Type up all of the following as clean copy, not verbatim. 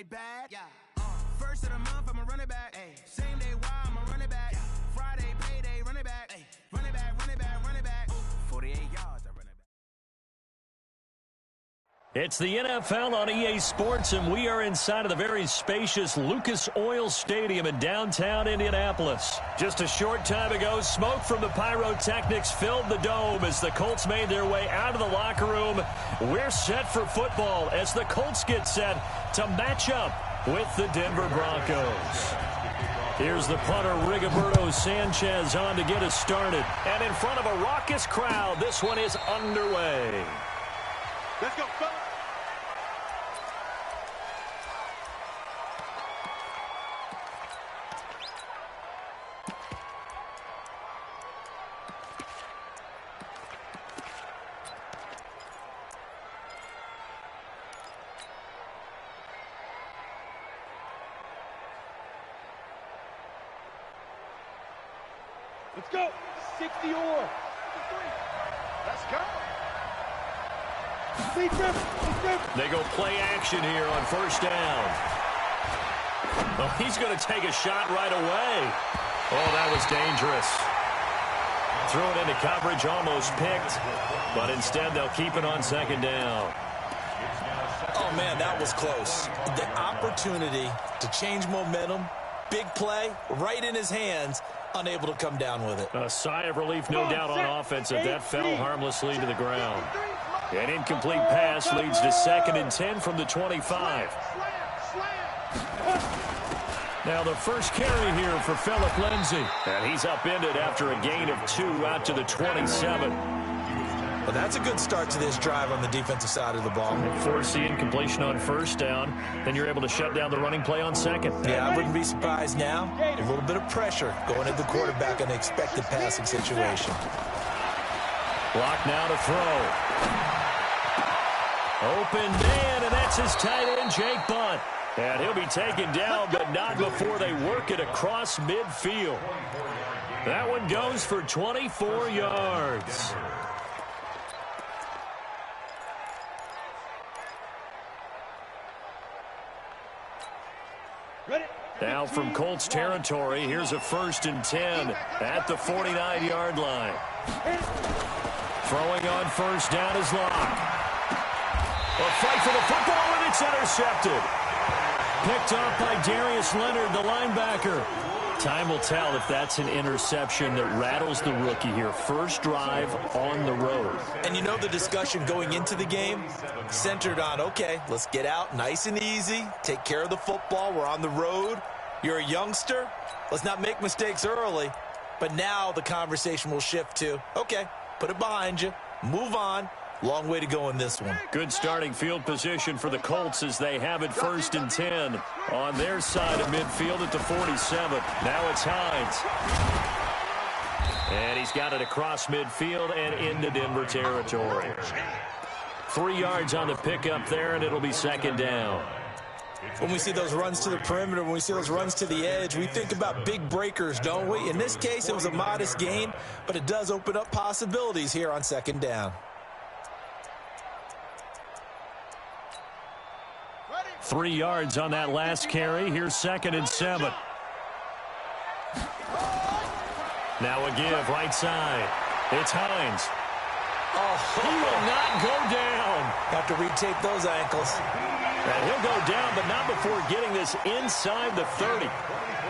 my bad. Yeah. First of the month, I'm a running back. Ay. Same day, why I'm a running back. Yeah. Friday, payday, running back. Ay. Running back, running back, running back. 48 yards, I run it back. It's the NFL on EA Sports, and we are inside of the very spacious Lucas Oil Stadium in downtown Indianapolis. Just a short time ago, smoke from the pyrotechnics filled the dome as the Colts made their way out of the locker room. We're set for football as the Colts get set to match up with the Denver Broncos. Here's the punter, Rigoberto Sanchez, on to get us started. And in front of a raucous crowd, this one is underway. Let's go, fellas. Let's go. 60 or. Let's go. They go play action here on first down. Oh, he's going to take a shot right away. Oh, that was dangerous. Threw it into coverage, almost picked, but instead they'll keep it on second down. Oh, man, that was close. The opportunity to change momentum, big play, right in his hands, unable to come down with it. A sigh of relief, no doubt, on offense. That fell harmlessly to the ground. An incomplete pass leads to 2nd and 10 from the 25. Now the first carry here for Phillip Lindsay. And he's upended after a gain of 2 out to the 27. Well, that's a good start to this drive on the defensive side of the ball. Force the incompletion on first down, then you're able to shut down the running play on second. Yeah, I wouldn't be surprised now. A little bit of pressure going at the quarterback in an expected passing situation. Block now to throw. Open man, and that's his tight end, Jake Butt. And he'll be taken down, but not before they work it across midfield. That one goes for 24 yards. Now from Colts territory, here's a 1st and 10 at the 49-yard line. Throwing on first down is Locke. A fight for the football, and it's intercepted. Picked up by Darius Leonard, the linebacker. Time will tell if that's an interception that rattles the rookie here. First drive on the road. And you know the discussion going into the game centered on, okay, let's get out nice and easy, take care of the football, we're on the road. You're a youngster, let's not make mistakes early. But now the conversation will shift to, okay, put it behind you, move on. Long way to go in this one. Good starting field position for the Colts as they have it 1st and 10 on their side of midfield at the 47. Now it's Hines. And he's got it across midfield and into Denver territory. 3 yards on the pickup there, and it'll be 2nd down. When we see those runs to the perimeter, when we see those runs to the edge, we think about big breakers, don't we? In this case, it was a modest gain, but it does open up possibilities here on 2nd down. 3 yards on that last carry. Here's 2nd and 7. Now a give right side. It's Hines. Oh, he will not go down. Have to retape those ankles. And he'll go down, but not before getting this inside the 30.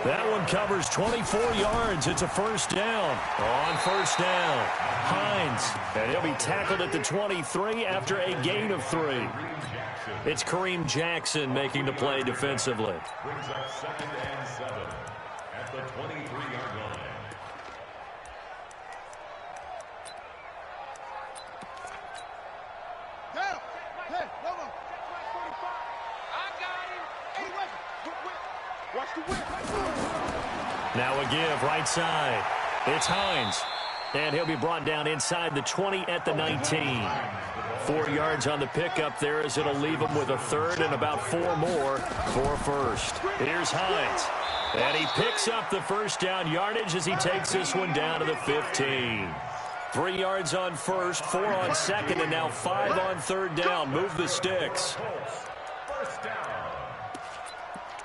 That one covers 24 yards. It's a 1st down. On 1st down, Hines. And he'll be tackled at the 23 after a gain of 3. It's Kareem Jackson making the play defensively. Brings up 2nd and 7 at the 23-yard line. Down. Hey, no more. I got him. Hey, watch the whip. Now a give right side. It's Hines. And he'll be brought down inside the 20 at the 19. 4 yards on the pickup there as it'll leave him with a 3rd and about 4 more for 1st. Here's Hines. And he picks up the 1st down yardage as he takes this one down to the 15. 3 yards on 1st, 4 on 2nd, and now 5 on 3rd down. Move the sticks. 1st down.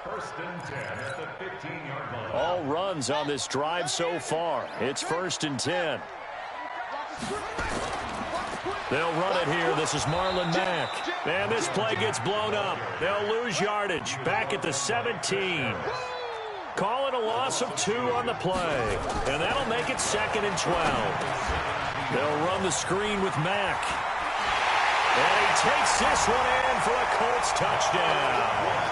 First and 10 at the 15-yard line. All runs on this drive so far. It's 1st and 10. They'll run it here. This is Marlon Mack. And this play gets blown up. They'll lose yardage. Back at the 17. Call it a loss of 2 on the play. And that'll make it 2nd and 12. They'll run the screen with Mack. And he takes this one in for a Colts touchdown.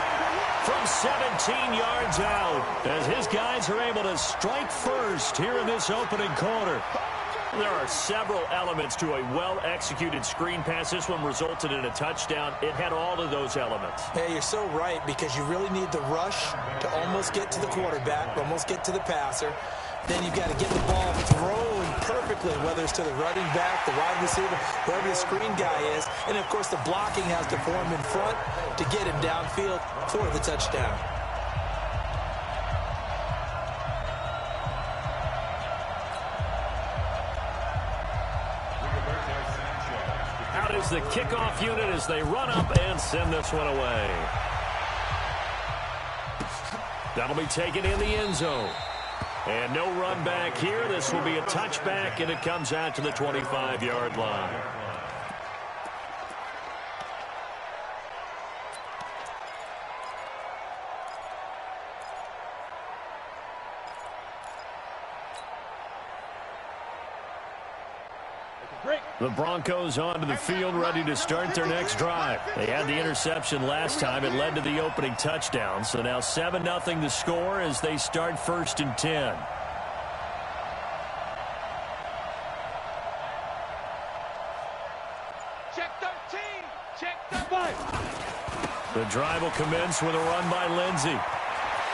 From 17 yards out, as his guys are able to strike first here in this opening quarter. There are several elements to a well-executed screen pass. This one resulted in a touchdown. It had all of those elements. Yeah, you're so right, because you really need the rush to almost get to the quarterback, almost get to the passer. Then you've got to get the ball thrown perfectly, whether it's to the running back, the wide receiver, whoever the screen guy is. And, of course, the blocking has to form in front to get him downfield for the touchdown. Out is the kickoff unit as they run up and send this one away. That'll be taken in the end zone. And no run back here. This will be a touchback, and it comes out to the 25-yard line. The Broncos onto the field, ready to start their next drive. They had the interception last time. It led to the opening touchdown. So now 7-0 the score as they start 1st and 10. Check 13. Check 13. The drive will commence with a run by Lindsey.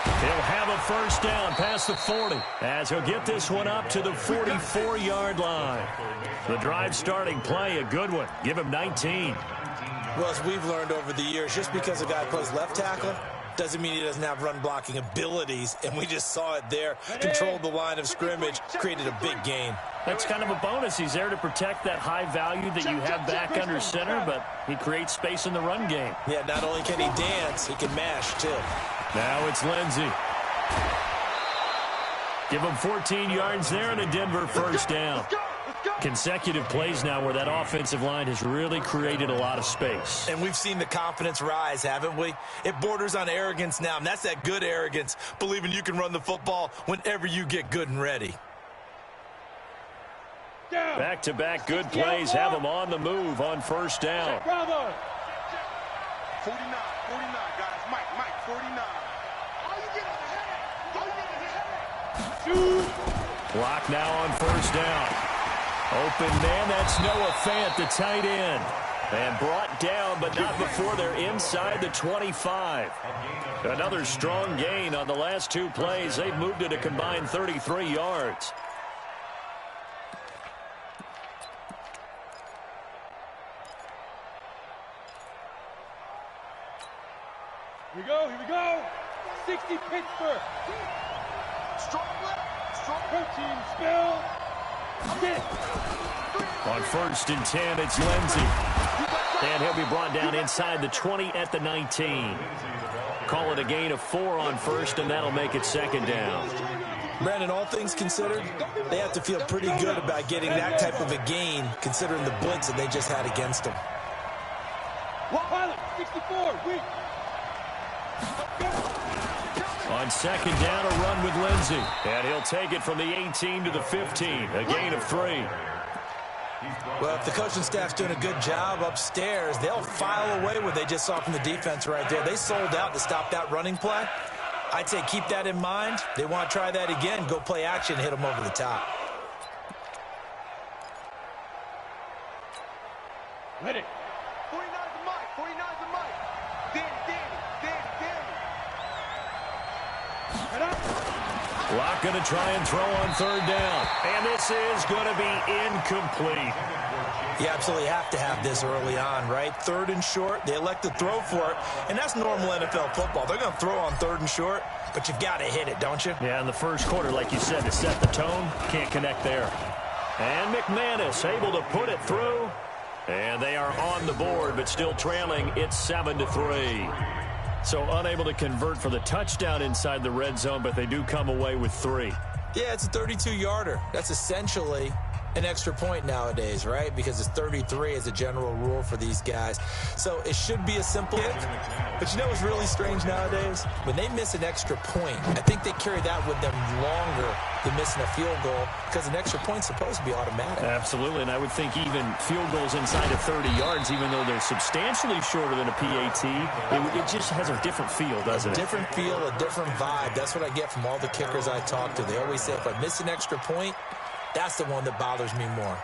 He'll have a first down past the 40 as he'll get this one up to the 44-yard line. The drive starting play, a good one. Give him 19. Well, as we've learned over the years, just because a guy plays left tackle doesn't mean he doesn't have run blocking abilities, and we just saw it there. Controlled the line of scrimmage, created a big gain. That's kind of a bonus. He's there to protect that high value that you have back under center, but he creates space in the run game. Yeah, not only can he dance, he can mash, too. Now it's Lindsey. Give him 14 yards there and a Denver first down. Consecutive plays now where that offensive line has really created a lot of space. And we've seen the confidence rise, haven't we? It borders on arrogance now, and that's that good arrogance, believing you can run the football whenever you get good and ready. Back-to-back good plays have them on the move on first down. 49, guys. Mike, 49. Clock now on first down. Open man, that's Noah Fant, the tight end. And brought down, but not before they're inside the 25. Another strong gain on the last 2 plays. They've moved it a combined 33 yards. Here we go. 60 Pittsburgh. Strong left, strong protein spill. On first and 10, it's Lindsey. And he'll be brought down inside the 20 at the 19. Call it a gain of 4 on first, and that'll make it second down. Brandon, all things considered, they have to feel pretty good about getting that type of a gain, considering the blitz that they just had against them. Pilot, 64, weak. On second down, a run with Lindsey. And he'll take it from the 18 to the 15, a gain of 3. Well, if the coaching staff's doing a good job upstairs, they'll file away what they just saw from the defense right there. They sold out to stop that running play. I'd say keep that in mind. They want to try that again, go play action, hit them over the top. Ready. 49's the mic. 49's the mic. Danny. Locke going to try and throw on third down. And this is going to be incomplete. You absolutely have to have this early on, right? 3rd and short, they elect to throw for it, and that's normal NFL football. They're going to throw on 3rd and short, but you've got to hit it, don't you? Yeah, in the first quarter, like you said, to set the tone, can't connect there. And McManus able to put it through. And they are on the board, but still trailing. It's 7-3. So unable to convert for the touchdown inside the red zone, but they do come away with 3. Yeah, it's a 32-yarder. That's essentially an extra point nowadays, right? Because it's 33 as a general rule for these guys. So it should be a simple hit. But you know what's really strange nowadays? When they miss an extra point, I think they carry that with them longer than missing a field goal because an extra point's supposed to be automatic. Absolutely, and I would think even field goals inside of 30 yards, even though they're substantially shorter than a PAT, it just has a different feel, doesn't it? A different feel, a different vibe. That's what I get from all the kickers I talk to. They always say, if I miss an extra point, that's the one that bothers me more.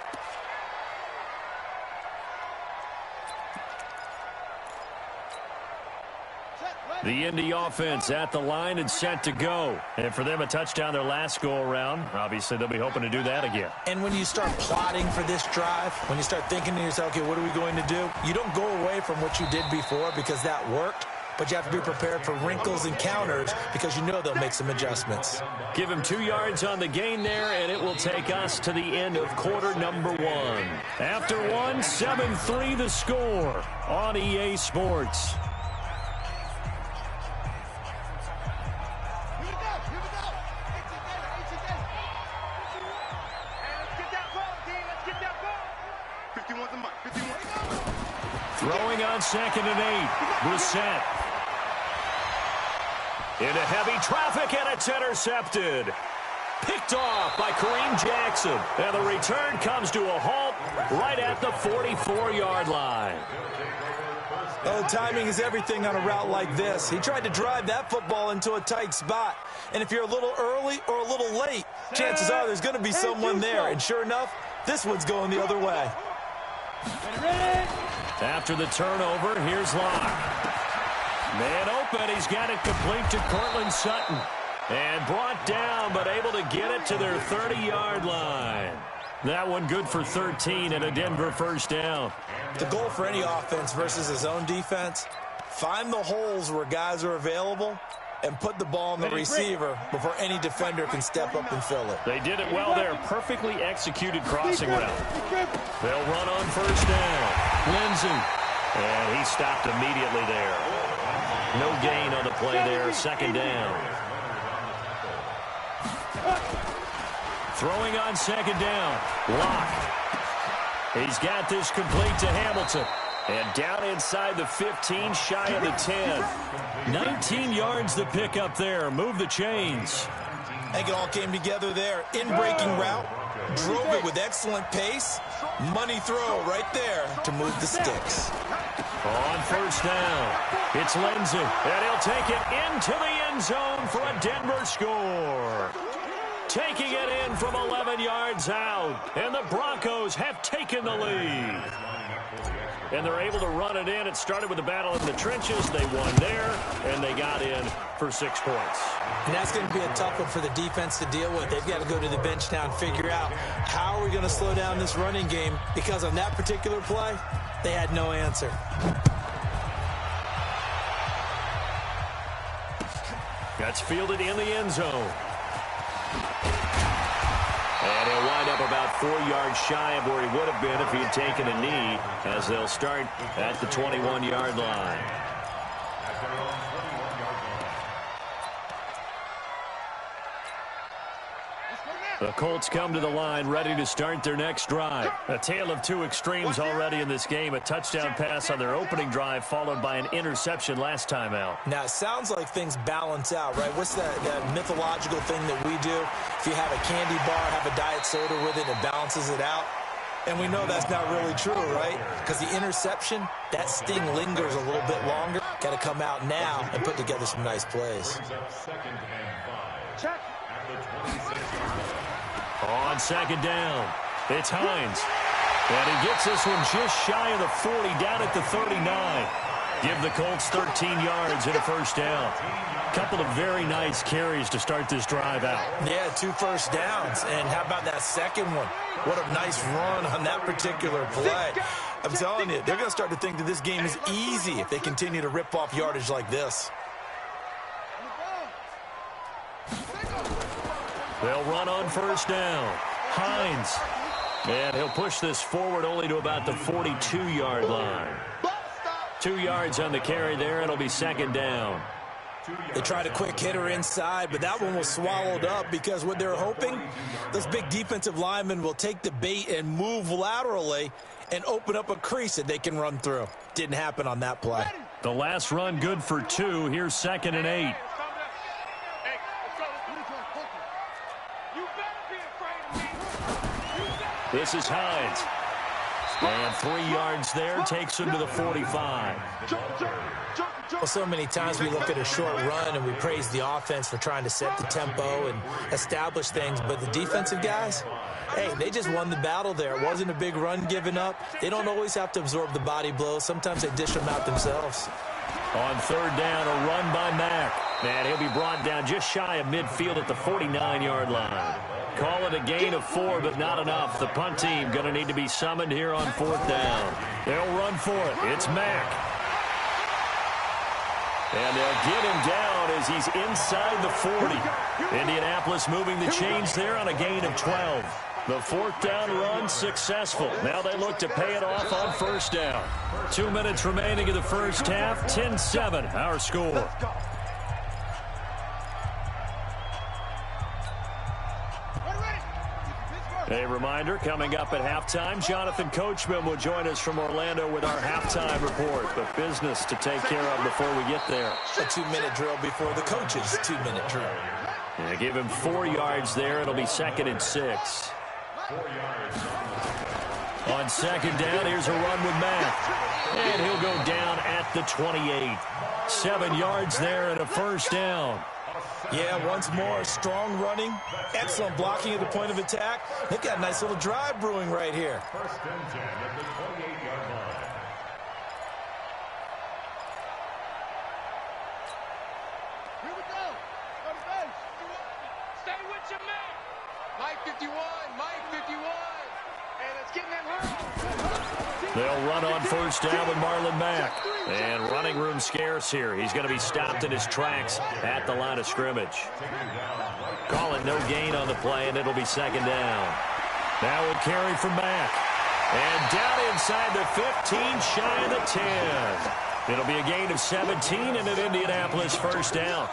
The Indy offense at the line and set to go. And for them, a touchdown their last go-around. Obviously, they'll be hoping to do that again. And when you start plotting for this drive, when you start thinking to yourself, okay, what are we going to do? You don't go away from what you did before because that worked. But you have to be prepared for wrinkles and counters because you know they'll make some adjustments. Give him 2 yards on the gain there, and it will take us to the end of quarter number 1. After 1, 7-3 the score on EA Sports. Throwing on 2nd and 8. Brissett. Into heavy traffic, and it's intercepted. Picked off by Kareem Jackson. And the return comes to a halt right at the 44-yard line. Oh, timing is everything on a route like this. He tried to drive that football into a tight spot. And if you're a little early or a little late, chances are there's going to be someone there. And sure enough, this one's going the other way. After the turnover, here's Locke. Man open, he's got it complete to Cortland Sutton. And brought down, but able to get it to their 30-yard line. That one good for 13 and a Denver first down. The goal for any offense versus his own defense, find the holes where guys are available and put the ball on the receiver before any defender can step up and fill it. They did it well there. Perfectly executed crossing route. They'll run on first down. Lindsey. And he stopped immediately there. No gain on the play there. 2nd down. Throwing on 2nd down. Locke. He's got this complete to Hamilton. And down inside the 15, shy of the 10. 19 yards the pick up there. Move the chains. I think it all came together there. In-breaking route. Drove it with excellent pace. Money throw right there to move the sticks. On first down, it's Lindsey. And he'll take it into the end zone for a Denver score. Taking it in from 11 yards out. And the Broncos have taken the lead. And they're able to run it in. It started with a battle in the trenches. They won there, and they got in for 6 points. And that's going to be a tough one for the defense to deal with. They've got to go to the bench now and figure out how are we going to slow down this running game, because on that particular play, they had no answer. That's fielded in the end zone. And he'll wind up about 4 yards shy of where he would have been if he had taken a knee, as they'll start at the 21-yard line. The Colts come to the line ready to start their next drive. A tale of 2 extremes already in this game. A touchdown pass on their opening drive followed by an interception last time out. Now, it sounds like things balance out, right? What's that mythological thing that we do? If you have a candy bar, have a diet soda with it, it balances it out. And we know that's not really true, right? Because the interception, that sting lingers a little bit longer. Got to come out now and put together some nice plays. Check. On 2nd down, it's Hines. And he gets this one just shy of the 40, down at the 39. Give the Colts 13 yards and a first down. Couple of very nice carries to start this drive out. Yeah, 2 first downs. And how about that second one? What a nice run on that particular play. I'm telling you, they're going to start to think that this game is easy if they continue to rip off yardage like this. They'll run on first down. Hines. And he'll push this forward only to about the 42-yard line. 2 yards on the carry there. It'll be second down. They tried a quick hitter inside, but that one was swallowed up because what they're hoping, those big defensive linemen will take the bait and move laterally and open up a crease that they can run through. Didn't happen on that play. The last run good for 2. Here's 2nd and 8. This is Hines. And 3 yards there takes him to the 45. Well, so many times we look at a short run and we praise the offense for trying to set the tempo and establish things, but the defensive guys, hey, they just won the battle there. It wasn't a big run given up. They don't always have to absorb the body blows. Sometimes they dish them out themselves. On 3rd down, a run by Mack. And he'll be brought down just shy of midfield at the 49-yard line. Call it a gain of 4, but not enough. The punt team going to need to be summoned here on 4th down. They'll run for it. It's Mack. And they'll get him down as he's inside the 40. Indianapolis moving the chains there on a gain of 12. The 4th down run successful. Now they look to pay it off on 1st down. 2 minutes remaining in the first half. 10-7, our score. A reminder, coming up at halftime, Jonathan Coachman will join us from Orlando with our halftime report. But business to take care of before we get there. A 2-minute drill before the coach's 2-minute drill. And give him 4 yards there. It'll be 2nd and 6. On 2nd down, here's a run with Mack. And he'll go down at the 28. 7 yards there and a 1st down. Yeah, once more, strong running, excellent blocking at the point of attack. They've got a nice little drive brewing right here. 1st and 10 at the 28-yard line. Here we go. Go to base. Stay with your man. Mike 51. Mike 51. And it's getting him hurt. They'll run on 1st down with Marlon Mack. And running room scarce here. He's going to be stopped in his tracks at the line of scrimmage. Call it no gain on the play, and it'll be 2nd down. Now a carry from Mack. And down inside the 15, shy of the 10. It'll be a gain of 17 and an Indianapolis 1st down.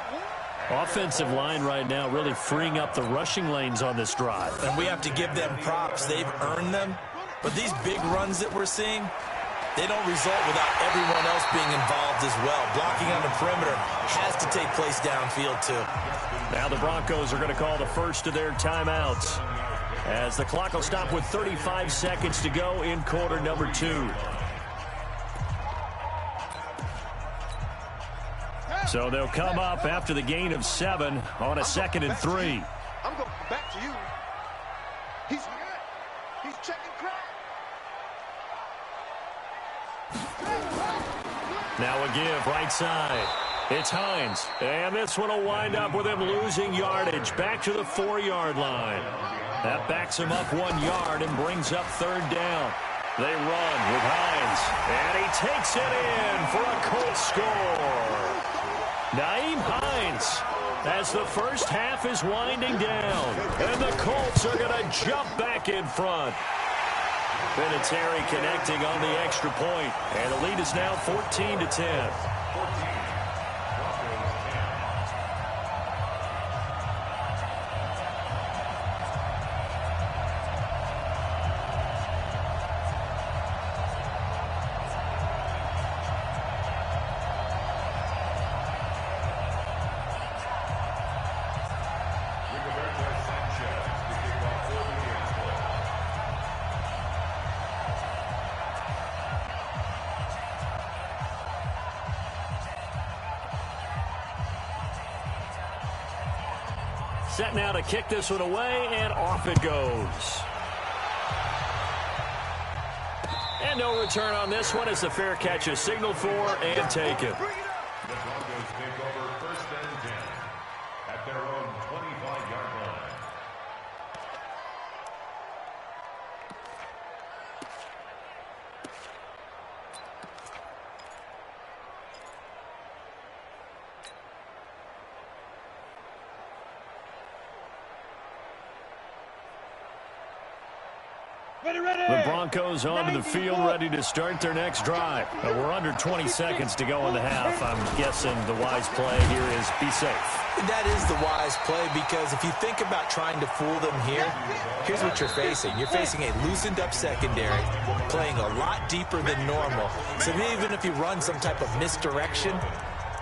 Offensive line right now really freeing up the rushing lanes on this drive. And we have to give them props. They've earned them. But these big runs that we're seeing, they don't result without everyone else being involved as well. Blocking on the perimeter has to take place downfield, too. Now the Broncos are going to call the first of their timeouts as the clock will stop with 35 seconds to go in quarter number 2. So they'll come up after the gain of 7 on a 2nd and 3. I'm going back to you. He's checking crack. Now a give right side. It's Hines. And this one will wind up with him losing yardage back to the 4-yard line. That backs him up 1 yard and brings up 3rd down. They run with Hines. And he takes it in for a Colts score. Nyheim Hines as the first half is winding down. And the Colts are going to jump back in front. Vinatieri connecting on the extra point. And the lead is now 14-10. Set now to kick this one away, and off it goes. And no return on this one as the fair catch is signaled for and taken. The Broncos take over 1st and 10 at their own 25-yard line. The Broncos onto the field, ready to start their next drive. We're under 20 seconds to go in the half. I'm guessing the wise play here is be safe. That is the wise play, because if you think about trying to fool them here, here's what you're facing. You're facing a loosened up secondary, playing a lot deeper than normal. So even if you run some type of misdirection,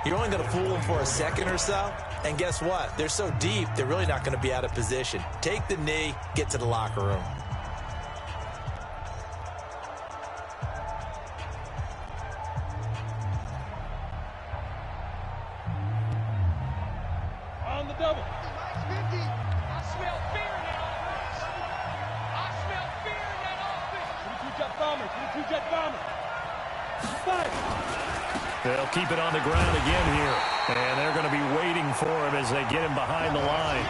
you're only going to fool them for a second or so. And guess what? They're so deep, they're really not going to be out of position. Take the knee, get to the locker room. On the double. I smell fear in that offense. I smell fear in that offense. 22-jet bombers. 22-jet bombers. Fight. They'll keep it on the ground again here. And they're going to be waiting for him as they get him behind the line.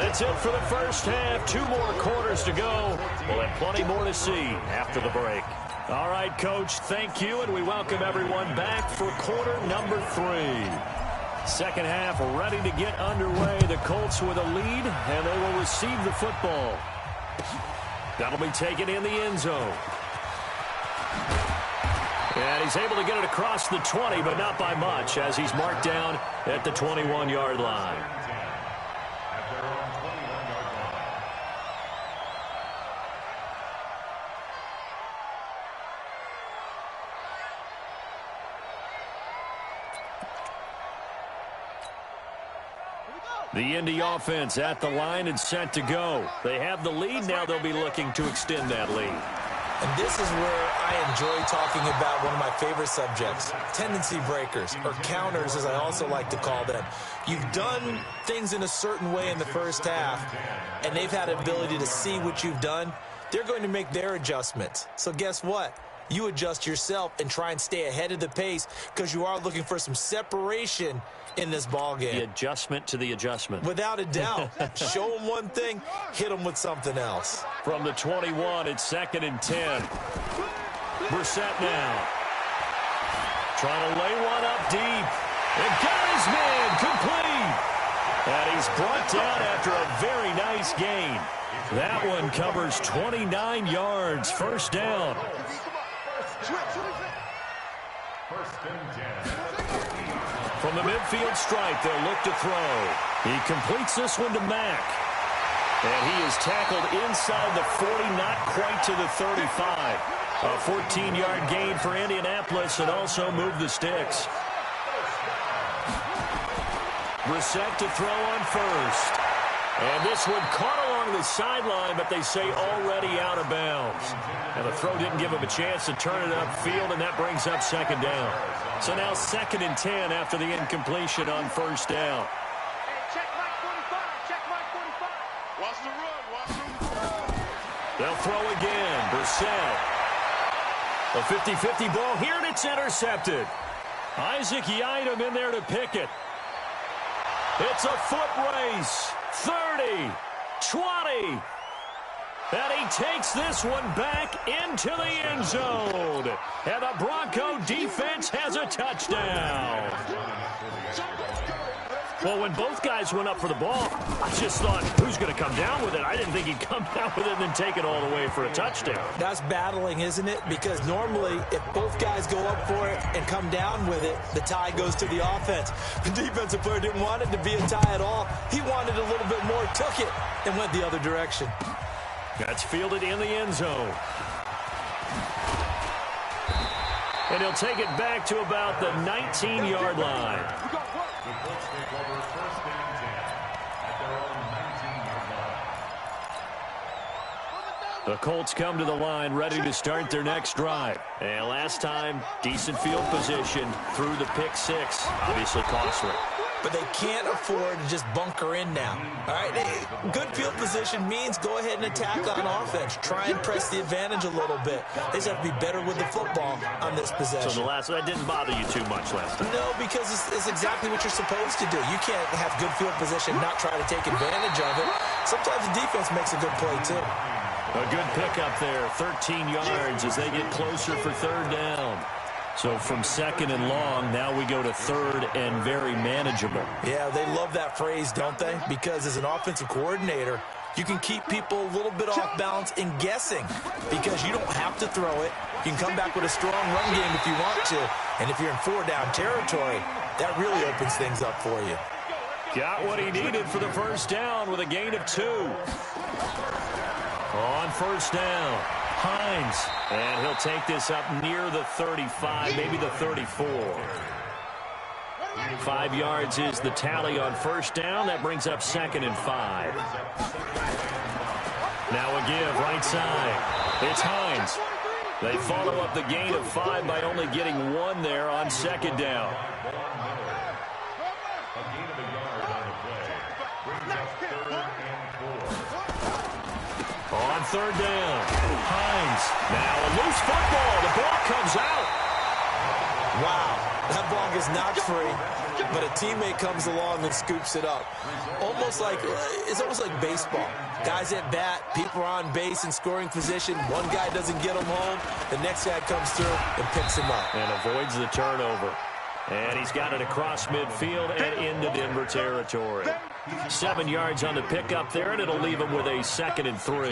That's it for the first half. 2 more quarters to go. We'll have plenty more to see after the break. All right, Coach, thank you, and we welcome everyone back for quarter number 3. Second half ready to get underway. The Colts with a lead, and they will receive the football. That'll be taken in the end zone. And he's able to get it across the 20, but not by much, as he's marked down at the 21-yard line. The Indy offense at the line and set to go. They have the lead. Now they'll be looking to extend that lead. And this is where I enjoy talking about one of my favorite subjects, tendency breakers, or counters as I also like to call them. You've done things in a certain way in the first half, and they've had an ability to see what you've done. They're going to make their adjustments. So guess what? You adjust yourself and try and stay ahead of the pace, because you are looking for some separation in this ball game. The adjustment to the adjustment. Without a doubt. Show them one thing, hit them with something else. From the 21, it's 2nd and 10. Brissett now. Trying to lay one up deep. And got his man complete. And he's brought down after a very nice gain. That one covers 29 yards. First down. First and 10. From the midfield stripe, they'll look to throw. He completes this one to Mack. And he is tackled inside the 40, not quite to the 35. A 14-yard gain for Indianapolis, and also move the sticks. Brissett to throw on first. And this one caught along the sideline, but they say already out of bounds. And the throw didn't give him a chance to turn it upfield, and that brings up 2nd down. So now 2nd and 10 after the incompletion on first down. Hey, check Mike 45. Check Mike 45. Watch the run. Watch the run. They'll throw again. Brissett. A 50-50 ball here, and it's intercepted. Isaac Yiadom in there to pick it. It's a foot race. 30, 20. And he takes this one back into the end zone. And the Bronco defense has a touchdown. Well, when both guys went up for the ball, I just thought, who's going to come down with it? I didn't think he'd come down with it and then take it all the way for a touchdown. That's battling, isn't it? Because normally, if both guys go up for it and come down with it, the tie goes to the offense. The defensive player didn't want it to be a tie at all. He wanted a little bit more, took it, and went the other direction. That's fielded in the end zone. And he'll take it back to about the 19-yard line. The Colts take over 1st and 10 at their own 19-yard line. The Colts come to the line ready to start their next drive. And last time, decent field position through the pick 6. Obviously costly. But they can't afford to just bunker in now. All right, good field position means go ahead and attack on offense. Try and press the advantage a little bit. They just have to be better with the football on this possession. So that didn't bother you too much last time? No, because it's exactly what you're supposed to do. You can't have good field position, not try to take advantage of it. Sometimes the defense makes a good play, too. A good pickup there, 13 yards as they get closer for 3rd down. So from 2nd and long, now we go to 3rd and very manageable. Yeah, they love that phrase, don't they? Because as an offensive coordinator, you can keep people a little bit off balance and guessing because you don't have to throw it. You can come back with a strong run game if you want to. And if you're in 4-down territory, that really opens things up for you. Got what he needed for the first down with a gain of 2. On first down, Hines. And he'll take this up near the 35, maybe the 34. 5 yards is the tally on first down. That brings up 2nd and 5. Now a give right side. It's Hines. They follow up the gain of 5 by only getting 1 there on 2nd down. On 3rd down, Hines. Now a loose football. The ball comes out. Wow, that ball gets knocked free, but a teammate comes along and scoops it up. It's almost like baseball. Guys at bat, people are on base in scoring position. One guy doesn't get him home. The next guy comes through and picks him up. And avoids the turnover. And he's got it across midfield and into Denver territory. 7 yards on the pickup there, and it'll leave him with a 2nd and 3.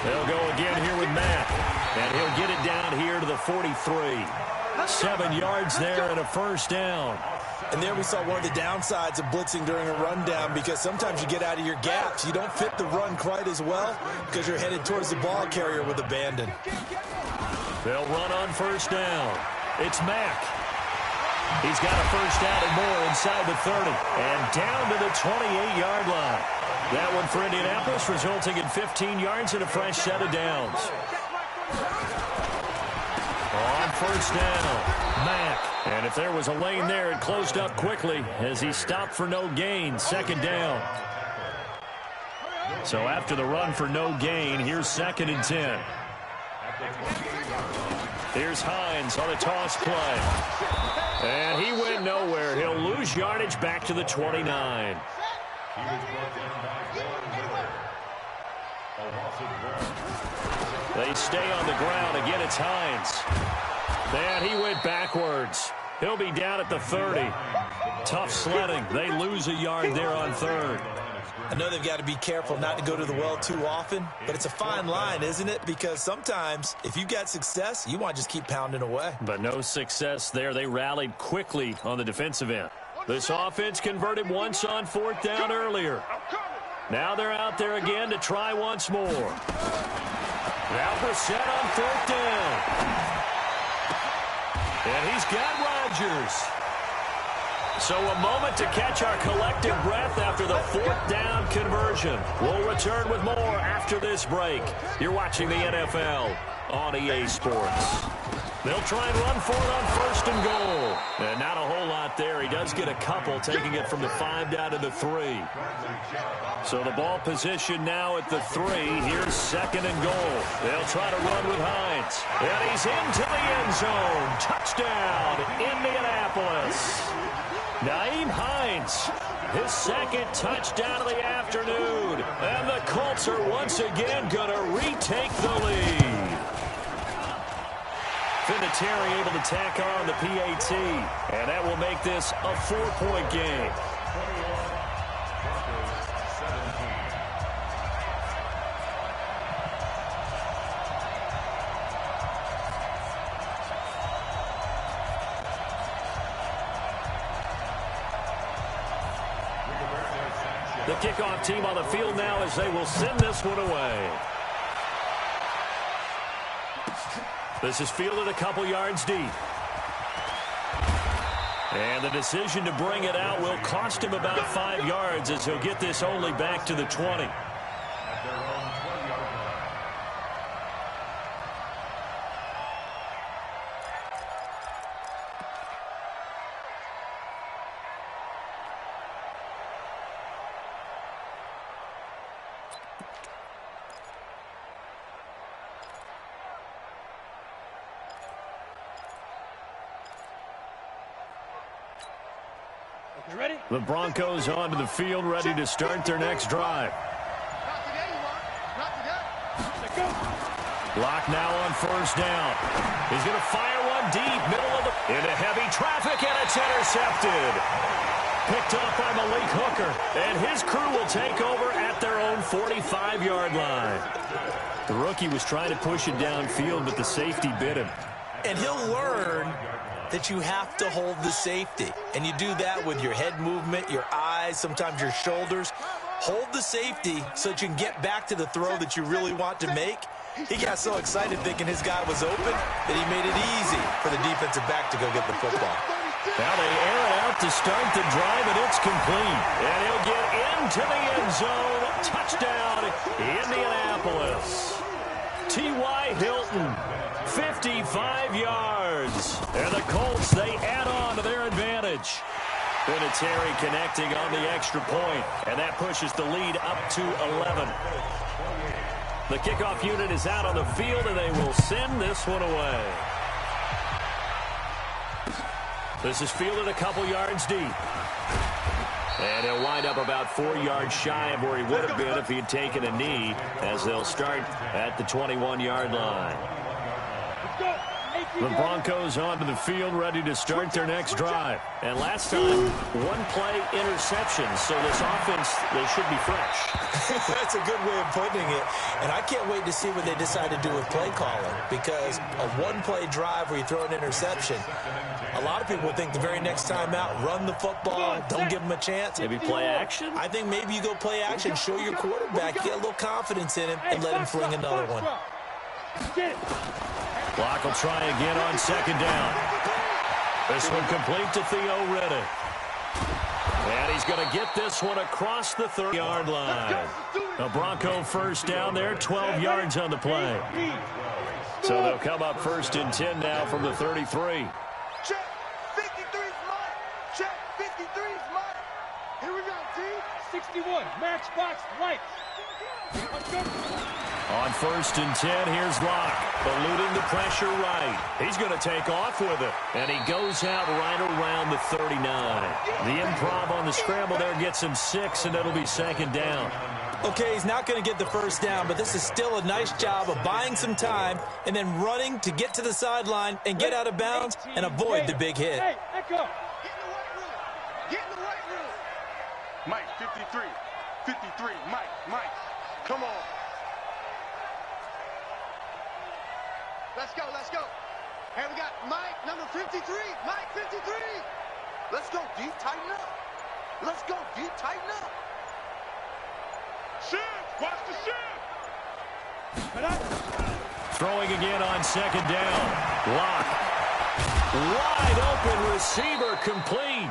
They'll go again here with Matt. And he'll get it down here to the 43. 7 yards there and a first down. And there we saw one of the downsides of blitzing during a rundown because sometimes you get out of your gaps. You don't fit the run quite as well because you're headed towards the ball carrier with abandon. They'll run on first down. It's Mack. He's got a first down and more inside the 30. And down to the 28-yard line. That one for Indianapolis, resulting in 15 yards and a fresh set of downs. On first down, Mack. And if there was a lane there, it closed up quickly as he stopped for no gain. 2nd down. So after the run for no gain, here's 2nd and 10. Here's Hines on a toss play. And he went nowhere. He'll lose yardage back to the 29. They stay on the ground. Again, it's Hines. And he went backwards. He'll be down at the 30. Tough sledding. They lose a yard there on 3rd. I know they've got to be careful not to go to the well too often, but it's a fine line, isn't it? Because sometimes, if you've got success, you want to just keep pounding away. But no success there. They rallied quickly on the defensive end. This offense converted once on 4th down earlier. Now they're out there again to try once more. Now Brissett on 4th down. And he's got Rodgers. So a moment to catch our collective breath after the 4th down conversion. We'll return with more after this break. You're watching the NFL on EA Sports. They'll try and run for it on 1st and goal. And not a whole lot there. He does get a couple, taking it from the 5 down to the 3. So the ball position now at the 3. Here's 2nd and goal. They'll try to run with Hines. And he's into the end zone. Touchdown, Indianapolis. Nyheim Hines, his 2nd touchdown of the afternoon. And the Colts are once again going to retake the lead. Vinatieri able to tack on the PAT. And that will make this a 4-point game. The kickoff team on the field now as they will send this one away. This is fielded a couple yards deep. And the decision to bring it out will cost him about 5 yards as he'll get this only back to the 20. The Broncos onto the field, ready to start their next drive. Block now on 1st down. He's going to fire one deep, middle of the... into heavy traffic, and it's intercepted. picked off by Malik Hooker, and his crew will take over at their own 45-yard line. The rookie was trying to push it downfield, but the safety bit him. And he'll learn that you have to hold the safety. And you do that with your head movement, your eyes, sometimes your shoulders. Hold the safety so that you can get back to the throw that you really want to make. He got so excited thinking his guy was open that he made it easy for the defensive back to go get the football. Now they air it out to start the drive, and it's complete. And he'll get into the end zone. Touchdown, Indianapolis. T.Y. Hilton, 55 yards. And the Colts, they add on to their advantage. Vinatieri connecting on the extra point, and that pushes the lead up to 11. The kickoff unit is out on the field, and they will send this one away. This is fielded a couple yards deep. And he'll wind up about 4 yards shy of where he would have been if he had taken a knee, as they'll start at the 21-yard line. The Broncos onto the field, ready to start their next drive. And last time, one-play interception, so this offense, they should be fresh. That's a good way of putting it. And I can't wait to see what they decide to do with play calling, because a one-play drive where you throw an interception, a lot of people would think the very next time out, run the football, don't give them a chance. Maybe play action? I think maybe you go play action, show your quarterback, get a little confidence in him, and let him fling another one. Clock will try again on second down. This one complete to Theo Riddick. And he's going to get this one across the 30-yard line. A Bronco first down there, 12 yards on the play. So they'll come up first and 10 now from the 33. Check, 53's mine. Check, 53's mine. Here we go, team. 61, matchbox lights. On first and 10, here's Locke, eluding the pressure right. He's going to take off with it, and he goes out right around the 39. The improv on the scramble there gets him 6, and it'll be second down. Okay, he's not going to get the first down, but this is still a nice job of buying some time and then running to get to the sideline and get out of bounds and avoid the big hit. Hey, let go. Get in the right room. Get in the right room. Mike, 53. 53. Mike. Come on. Let's go. Hey, we got Mike, number 53. Mike, 53. Let's go, D. Tighten up. Let's go, D. Tighten up. Shift. Watch the shift. Throwing again on second down. Locke. Wide open receiver, complete.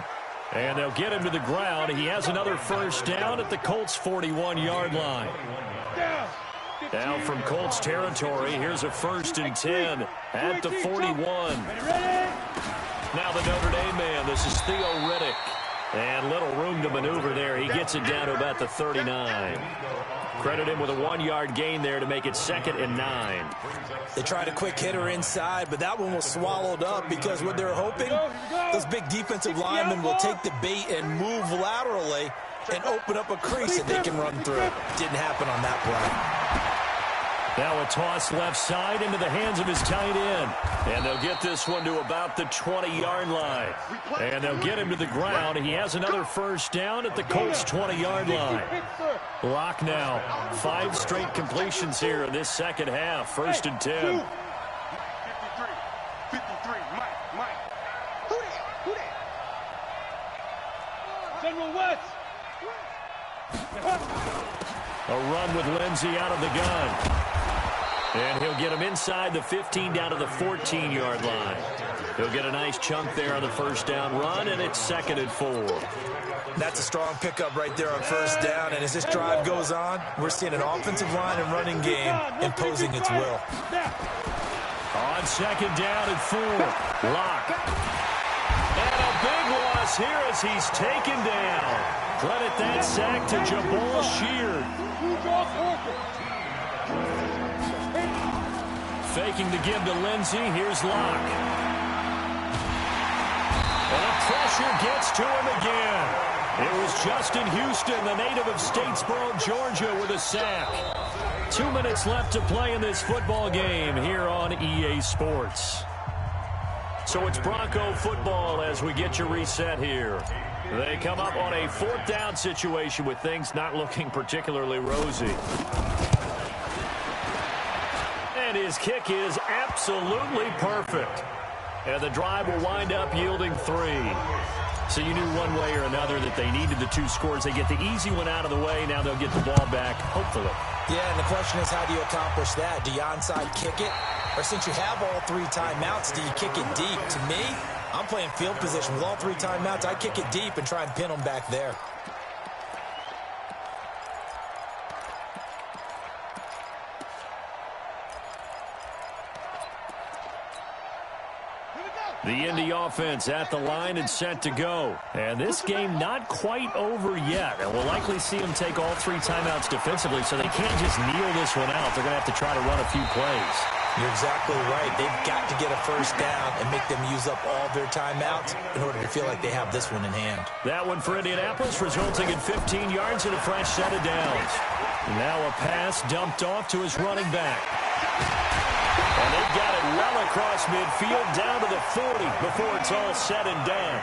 And they'll get him to the ground. He has another first down at the Colts' 41-yard line. Down from Colts territory, here's a first and 10 at the 41. Now the Notre Dame man, this is Theo Riddick. And little room to maneuver there. He gets it down to about the 39. Credit him with a 1-yard gain there to make it 2nd and 9. They tried a quick hitter inside, but that one was swallowed up because what they're hoping, those big defensive linemen will take the bait and move laterally and open up a crease that they can run through. Didn't happen on that play. Now a toss left side into the hands of his tight end. And they'll get this one to about the 20-yard line. And they'll get him to the ground. He has another first down at the Colts' 20-yard line. Locke now. 5 straight completions here in this second half. 1st and 10. 53. Mike. Who that? General West. A run with Lindsey out of the gun. And he'll get him inside the 15 down to the 14-yard line. He'll get a nice chunk there on the first down run, and it's 2nd and 4. That's a strong pickup right there on first down. And as this drive goes on, we're seeing an offensive line and running game imposing its will. On second down and 4, Locke. And a big loss here as he's taken down. Credit that sack to Jabal Sheard. Faking the give to Lindsey. Here's Locke. And the pressure gets to him again. It was Justin Houston, the native of Statesboro, Georgia, with a sack. 2 minutes left to play in this football game here on EA Sports. So it's Bronco football as we get you reset here. They come up on a 4th down situation with things not looking particularly rosy. And his kick is absolutely perfect. And the drive will wind up yielding 3. So you knew one way or another that they needed the 2 scores. They get the easy one out of the way. Now they'll get the ball back, hopefully. Yeah, and the question is, how do you accomplish that? Do you onside kick it? Or since you have all 3 timeouts, do you kick it deep? To me, I'm playing field position with all 3 timeouts. I kick it deep and try and pin them back there. The Indy offense at the line and set to go. And this game not quite over yet. And we'll likely see them take all 3 timeouts defensively, so they can't just kneel this one out. They're going to have to try to run a few plays. You're exactly right. They've got to get a first down and make them use up all their timeouts in order to feel like they have this one in hand. That one for Indianapolis, resulting in 15 yards and a fresh set of downs. Now a pass dumped off to his running back. And they've got it well across midfield down to the 40 before it's all said and done.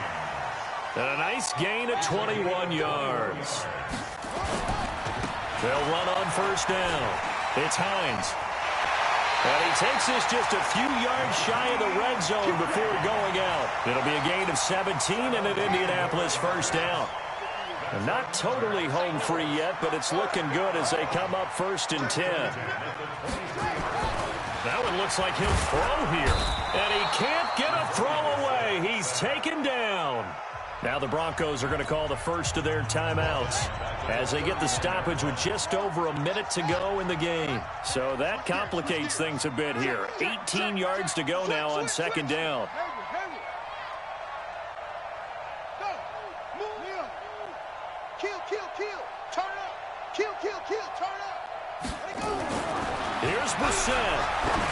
And a nice gain of 21 yards. They'll run on first down. It's Hines. And he takes this just a few yards shy of the red zone before going out. It'll be a gain of 17 and an Indianapolis first down. And not totally home free yet, but it's looking good as they come up 1st and 10. That one looks like he'll throw here. And he can't get a throw away. He's taken down. Now the Broncos are going to call the first of their timeouts as they get the stoppage with just over a minute to go in the game. So that complicates things a bit here. 18 yards to go now on 2nd down. Here's Brissett.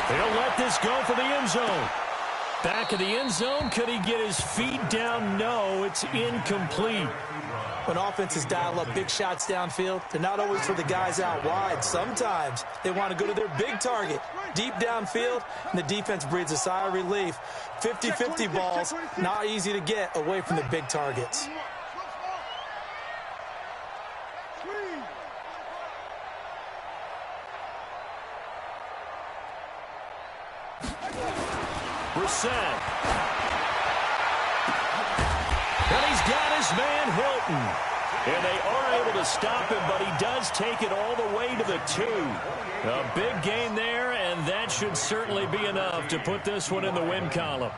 He'll let this go for the end zone. Back of the end zone. Could he get his feet down? No, it's incomplete. When offenses dial up big shots downfield, they're not always for the guys out wide. Sometimes they want to go to their big target, deep downfield, and the defense breathes a sigh of relief. 50-50 balls, not easy to get away from the big targets. Brissett. And he's got his man Hilton. And they are able to stop him, but he does take it all the way to the 2. A big gain there, and that should certainly be enough to put this one in the win column.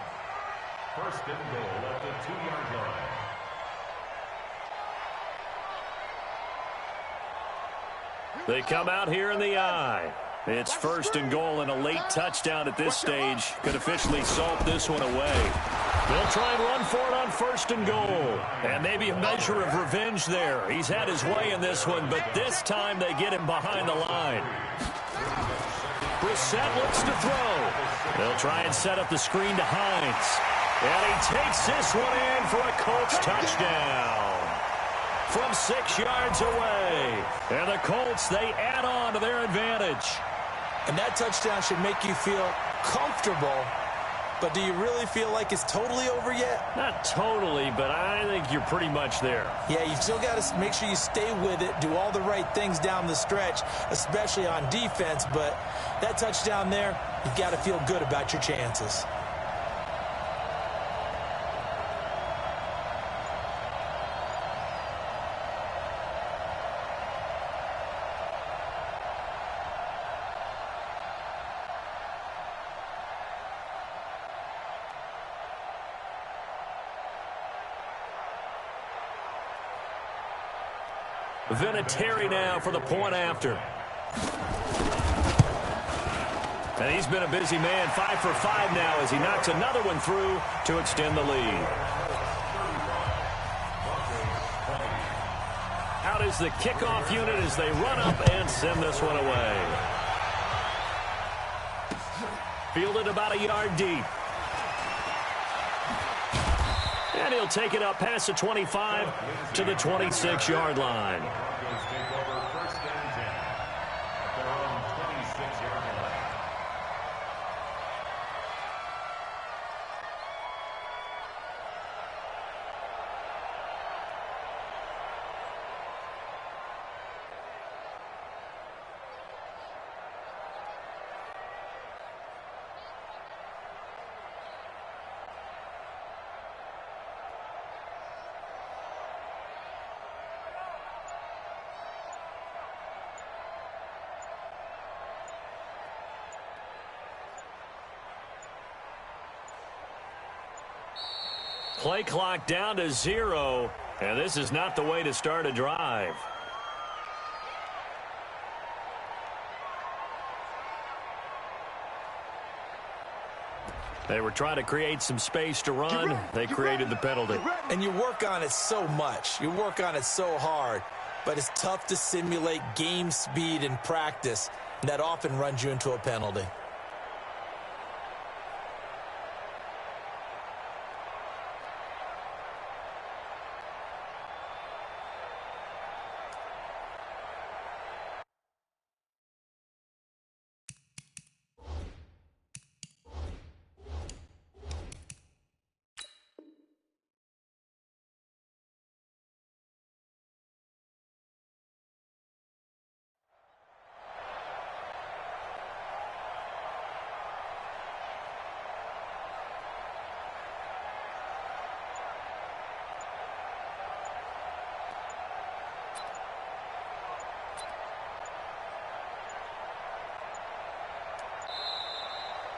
1st and goal at the 2-yard line. They come out here in the eye. It's 1st and goal, and a late touchdown at this stage could officially salt this one away. They'll try and run for it on 1st and goal. And maybe a measure of revenge there. He's had his way in this one, but this time they get him behind the line. Brissett looks to throw. They'll try and set up the screen to Hines. And he takes this one in for a Colts touchdown. From 6 yards away. And the Colts, they add on to their advantage. And that touchdown should make you feel comfortable. But do you really feel like it's totally over yet? Not totally, but I think you're pretty much there. Yeah, you've still got to make sure you stay with it, do all the right things down the stretch, especially on defense. But that touchdown there, you've got to feel good about your chances. Vinatieri now for the point after. And he's been a busy man, 5 for 5 now as he knocks another one through to extend the lead. Out is the kickoff unit as they run up and send this one away. Fielded about a yard deep. And he'll take it up past the 25 to the 26-yard line. Play clock down to 0, and this is not the way to start a drive. They were trying to create some space to run. They created the penalty. And you work on it so much. You work on it so hard. But it's tough to simulate game speed in practice. That often runs you into a penalty.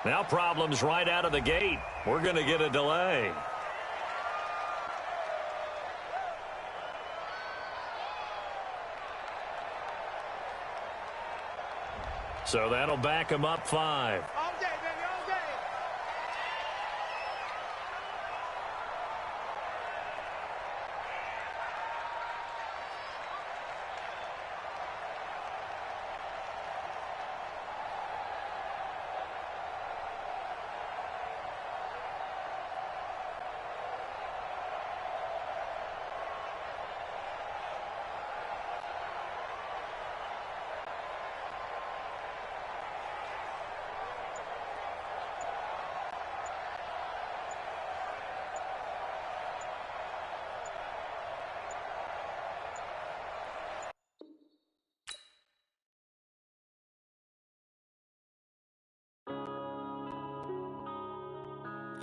Now problems right out of the gate. We're going to get a delay. So that'll back him up 5. All day, baby, all day.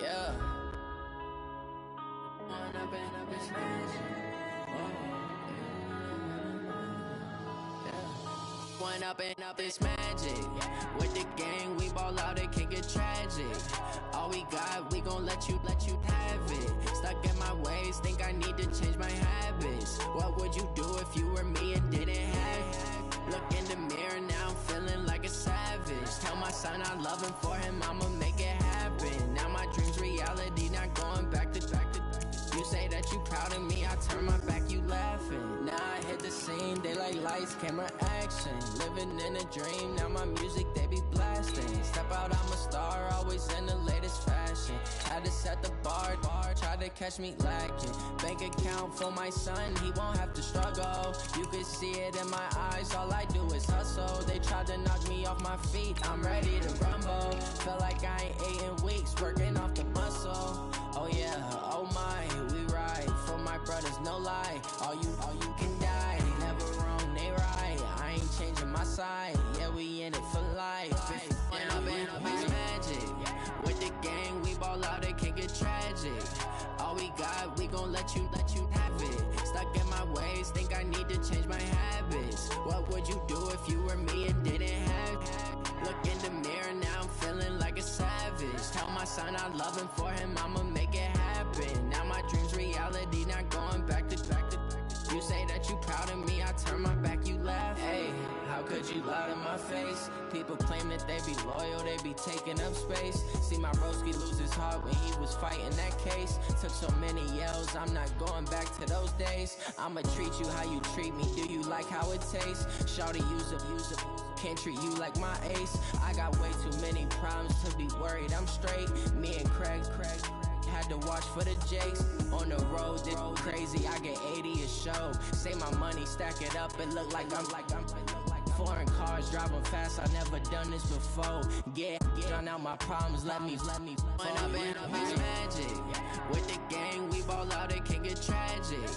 Yeah. One up and up is magic. With the gang, we ball out, it can get tragic. All we got, we gon' let you have it. Stuck in my ways, think I need to change my habits. What would you do if you were me and didn't have it? Look in the mirror, now I'm feeling like a savage. Tell my son I love him, for him I'ma make it happen. Now my dream's reality, not going back to. You say that you proud of me, I turn my back, you laughing. Now I hit the scene, they like lights, camera, action. Living in a dream, now my music, they be blasting. Step out, I'm a star, always in the latest fashion. Had to set the bar, try to catch me lacking. Bank account for my son, he won't have to struggle. You can see it in my eyes, all I do is hustle. They tried to knock me off my feet, I'm ready to rumble. Feel like I ain't ate in weeks, working off the muscle. Oh yeah, oh my, we ride for my brothers, no lie. All you can die, never wrong, they right. I ain't changing my side, yeah, we in it for life. And I've been magic. With the gang, we ball out, it can get tragic. All we got, we gon' let you have it. Stuck in my ways, think I need to change my habits. What would you do if you were me and didn't have it? Look in the mirror, now I'm feeling like a savage. Tell my son I love him, for him I'ma make it happen. Now my dream's reality, not going back to. You say that you proud of me, I turn my back, you laugh. Hey, how could you lie to my face? People claim that they be loyal, they be taking up space. See my broski lose his heart when he was fighting that case. Took so many yells, I'm not going back to those days. I'ma treat you how you treat me, do you like how it tastes? Shawty, use it, can't treat you like my ace. I got way too many problems to be worried, I'm straight. Me and Craig had to watch for the Jakes. On the road, it's crazy, I get 80 a show. Say my money, stack it up, it look like I'm foreign cars, driving fast, I never done this before. Get drown out my problems, let me When I've been magic. With the gang, we ball out, it can get tragic.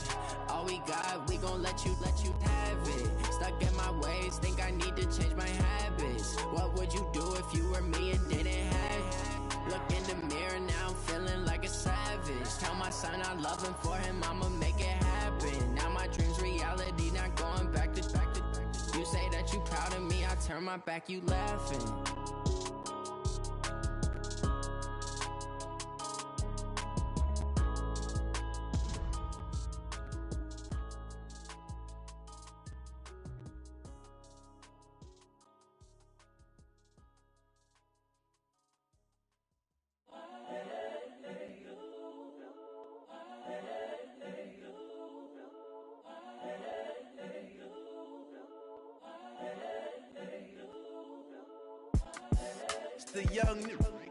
All we got, we gon' let you have it. Stuck in my ways, think I need to change my habits. What would you do if you were me and didn't have it? Look in the mirror, now I'm feeling like a savage. Tell my son I love him, for him I'ma make it happen. Now my dream's reality, not going back to. You say that you proud of me, I turn my back, you laughing. the young